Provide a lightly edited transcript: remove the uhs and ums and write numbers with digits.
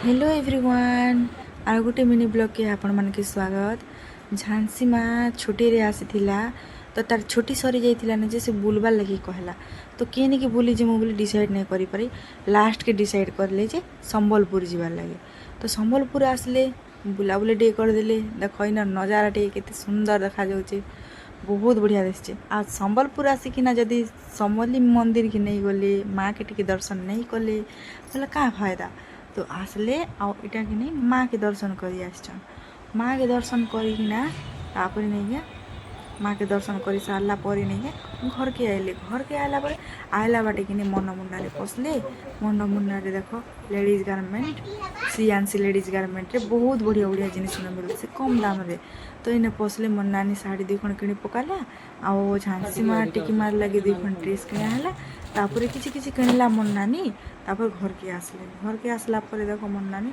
Hello everyone are गोटे mini blog के आपण मान के स्वागत। झांसी माँ छुट्टी रे आसीथिला तो तार छुट्टी सरी जाइथिला ने जे से बुलबार लगी कहला तो किए नहीं कि बुली जे मु बोली डिसाइड नहीं करि पारी लास्ट के डिसाइड करले जे संबलपुर जीवार लगे। तो संबलपुर आसले बुलाबुली टे करदेले देख इन नजारा टे केते सुंदर देखा जाउचे बहुत बढ़िया दिसचे। आ संबलपुर आसिकिना जदि समली मंदिर की नहीं गले माँ के टिके दर्शन नहीं कले बोले का फायदा। तो आसले आटा कि नहीं माँ के दर्शन करी आसछन माँ के दर्शन करिना तापर नहीं माँ के दर्शन कर सारा पर नहीं घर के आइले घर के आइला पर आइला बाटे कि नहीं मन मुंडा पशले मन मुंडा देख लेडीज गारमेंट श्रीयांशी लेडीज गारमेंट रे बहुत बढ़िया बढ़िया जिनिस मिलूँ से कम दाम रे। तो इन्हें पशले मोर नानी शाढ़ी दुई खंड कि पकाला आओ झांसी माँ टिकी मार लगे दुई खंड ड्रेस किणाला तापर किसी किसी किणला मोर नानी तापर घर के आसले घर के आसला पर देख मोर नानी